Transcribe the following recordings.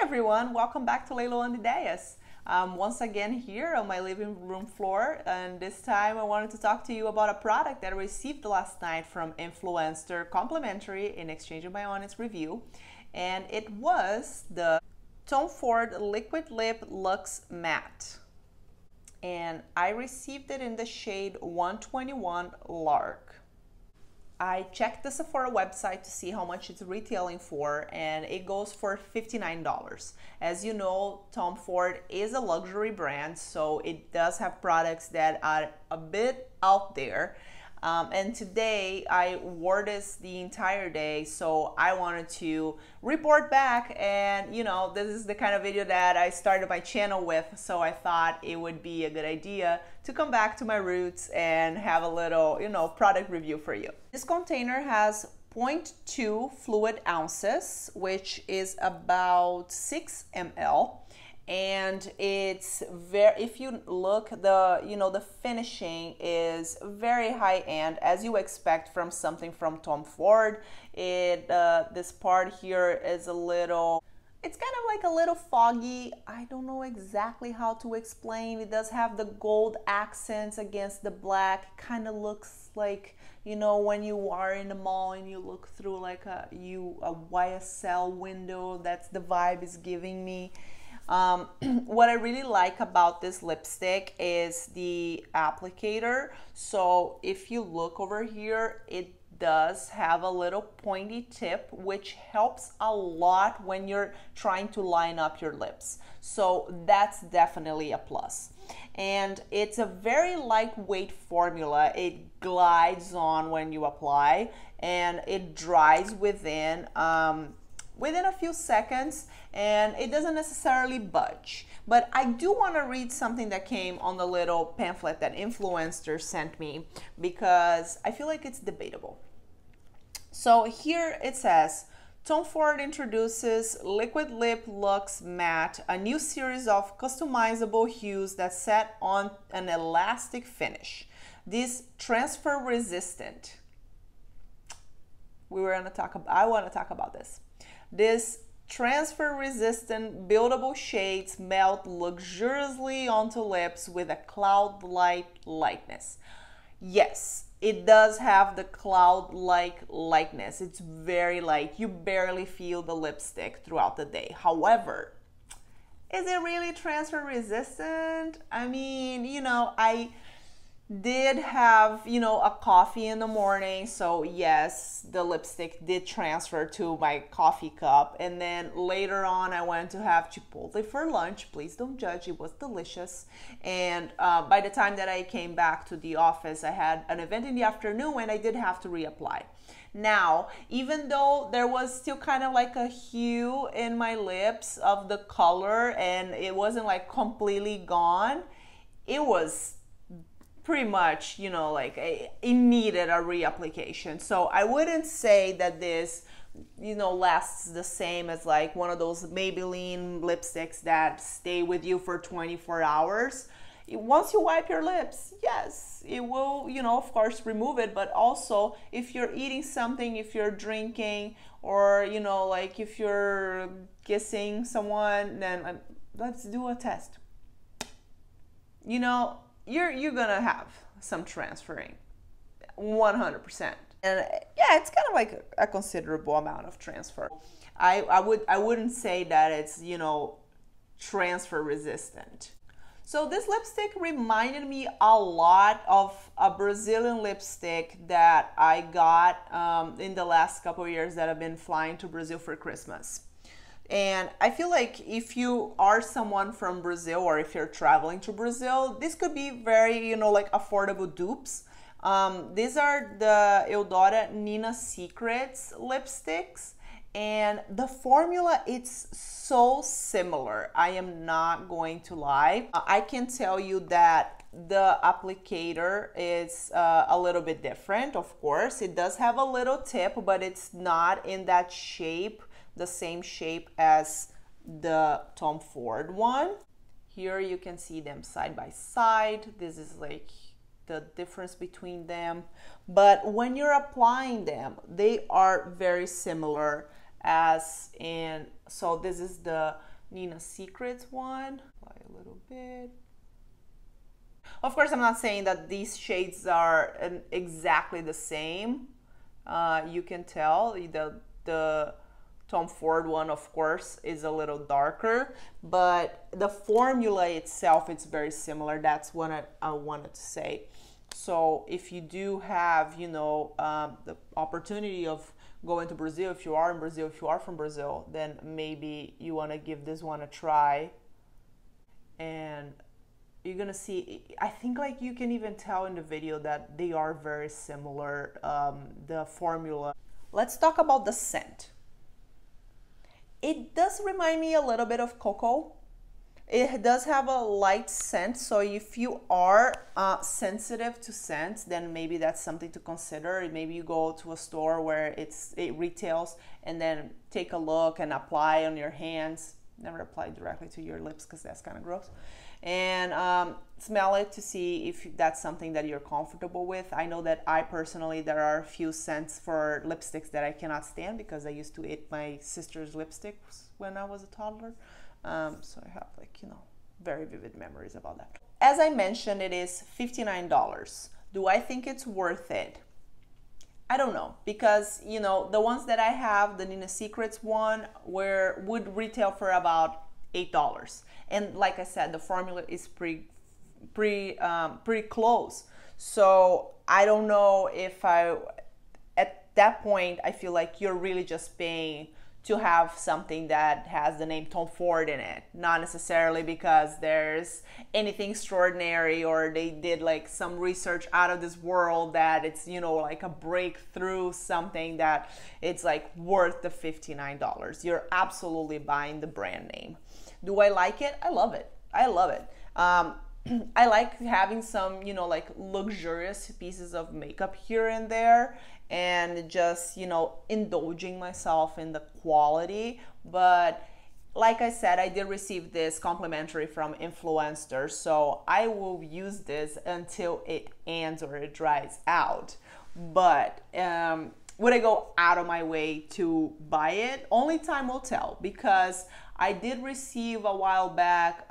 everyone, welcome back to Leilo and Ideias. Once again here on my living room floor, and this time I wanted to talk to you about a product that I received last night from Influenster, complimentary in exchange of my honest review, and it was the Tom Ford Liquid Lip Luxe Matte, and I received it in the shade 121 Lark. I checked the Sephora website to see how much it's retailing for, and it goes for $59. As you know, Tom Ford is a luxury brand, so it does have products that are a bit out there. And today I wore this the entire day, so I wanted to report back, and this is the kind of video that I started my channel with, so I thought it would be a good idea to come back to my roots and have a little product review for you. This container has 0.2 fluid ounces, which is about 6 ml. And it's very, if you look, the finishing is very high end, as you expect from something from Tom Ford. This part here is a little, it's kind of like a little foggy. I don't know exactly how to explain. It does have the gold accents against the black. Kind of looks like, when you are in the mall and you look through like a YSL window. That's the vibe it's giving me. What I really like about this lipstick is the applicator. So if you look over here, it does have a little pointy tip, which helps a lot when you're trying to line up your lips. So that's definitely a plus. And it's a very lightweight formula. It glides on when you apply, and it dries within a few seconds, and it doesn't necessarily budge. But I do want to read something that came on the little pamphlet that Influenster sent me, because I feel like it's debatable. So here it says, Tom Ford introduces Liquid Lip Luxe Matte, a new series of customizable hues that set on an elastic finish. This transfer resistant. I want to talk about this. This transfer-resistant buildable shades melt luxuriously onto lips with a cloud-like lightness. Yes, it does have the cloud-like lightness. It's very light. You barely feel the lipstick throughout the day. However, is it really transfer-resistant? I mean, I did have a coffee in the morning, so yes, the lipstick did transfer to my coffee cup, and then later on I went to have Chipotle for lunch. Please don't judge, it was delicious. And by the time that I came back to the office, I had an event in the afternoon and I did have to reapply. Now, even though there was still kind of like a hue in my lips of the color and it wasn't like completely gone, it was pretty much, it needed a reapplication. So I wouldn't say that this, lasts the same as like one of those Maybelline lipsticks that stay with you for 24 hours. Once you wipe your lips, yes, it will, of course, remove it. But also, if you're eating something, if you're drinking, or, like if you're kissing someone, then let's do a test. You're gonna have some transferring, 100%. And yeah, it's kind of like a considerable amount of transfer. I wouldn't say that it's, transfer resistant. So this lipstick reminded me a lot of a Brazilian lipstick that I got in the last couple of years that I've been flying to Brazil for Christmas. And I feel like if you are someone from Brazil, or if you're traveling to Brazil, this could be very, like affordable dupes. These are the Eudora Niina Secrets lipsticks, and the formula, it's so similar. I am not going to lie. I can tell you that the applicator is a little bit different, of course. It does have a little tip, but it's not in that shape, the same shape as the Tom Ford one. Here you can see them side by side. This is like the difference between them. But when you're applying them, they are very similar as in, so this is the Niina Secrets one. Apply a little bit. Of course, I'm not saying that these shades are exactly the same. You can tell the Tom Ford one, of course, is a little darker, but the formula itself, it's very similar. That's what I wanted to say. So if you do have, you know, the opportunity of going to Brazil, if you are in Brazil, if you are from Brazil, then maybe you want to give this one a try. And you're gonna see, I think like you can even tell in the video that they are very similar, the formula. Let's talk about the scent. It does remind me a little bit of cocoa. It does have a light scent, so if you are sensitive to scents, then maybe that's something to consider. Maybe you go to a store where it retails, and then take a look and apply on your hands. Never apply directly to your lips because that's kind of gross. And smell it to see if that's something that you're comfortable with. I know that I personally, there are a few scents for lipsticks that I cannot stand because I used to eat my sister's lipsticks when I was a toddler. So I have, like, you know, very vivid memories about that. As I mentioned, it is $59. Do I think it's worth it? I don't know, because, you know, the ones that I have, the Niina Secrets one, would retail for about $8. And like I said, the formula is pretty close. So I don't know if at that point, I feel like you're really just paying to have something that has the name Tom Ford in it, not necessarily because there's anything extraordinary or they did like some research out of this world that it's, you know, like a breakthrough, something that it's like worth the $59. You're absolutely buying the brand name. Do I like it? I love it. I love it. I like having some, you know, like luxurious pieces of makeup here and there, and just, you know, indulging myself in the quality. But like I said, I did receive this complimentary from Influenster, so I will use this until it ends or it dries out. But would I go out of my way to buy it? Only time will tell, because I did receive a while back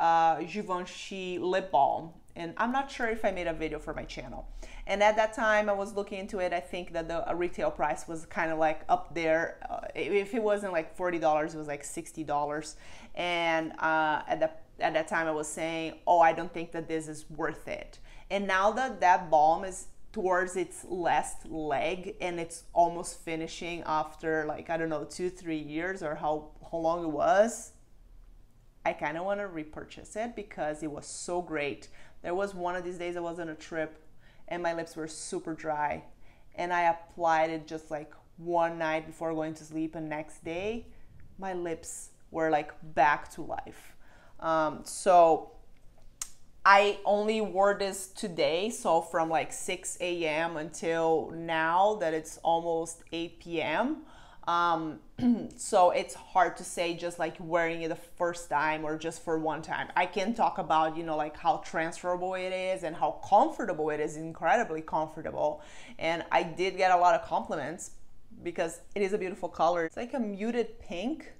Givenchy lip balm, and I'm not sure if I made a video for my channel. And at that time I was looking into it. I think that the retail price was kind of like up there. If it wasn't like $40, it was like $60. And at that time I was saying, oh, I don't think that this is worth it. And now that that balm is towards its last leg and it's almost finishing after, like, I don't know, 2-3 years or how long it was, I kind of want to repurchase it because it was so great. There was one of these days I was on a trip and my lips were super dry, and I applied it just like one night before going to sleep, and next day my lips were like back to life. So I only wore this today, so from like 6 a.m. until now that it's almost 8 p.m. So it's hard to say just like wearing it the first time or just for one time. I can talk about, you know, like how transferable it is and how comfortable it is, incredibly comfortable. And I did get a lot of compliments because it is a beautiful color. It's like a muted pink.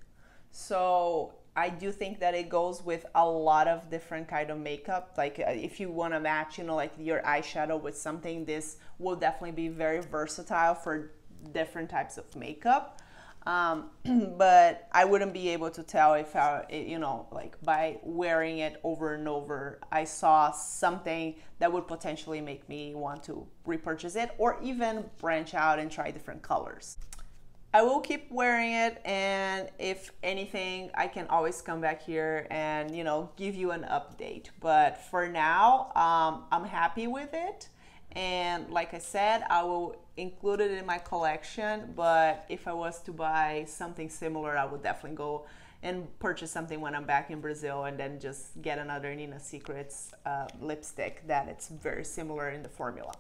So I do think that it goes with a lot of different kind of makeup. Like if you want to match, you know, like your eyeshadow with something, this will definitely be very versatile for different types of makeup. But I wouldn't be able to tell if you know, like by wearing it over and over, I saw something that would potentially make me want to repurchase it or even branch out and try different colors. I will keep wearing it, and if anything, I can always come back here and, you know, give you an update. But for now, I'm happy with it. And like I said, I will include it in my collection, but if I was to buy something similar, I would definitely go and purchase something when I'm back in Brazil, and then just get another Niina Secrets lipstick that it's very similar in the formula.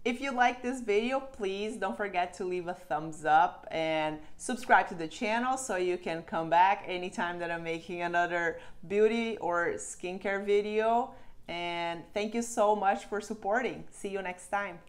If you like this video, please don't forget to leave a thumbs up and subscribe to the channel so you can come back anytime that I'm making another beauty or skincare video. And thank you so much for supporting. See you next time.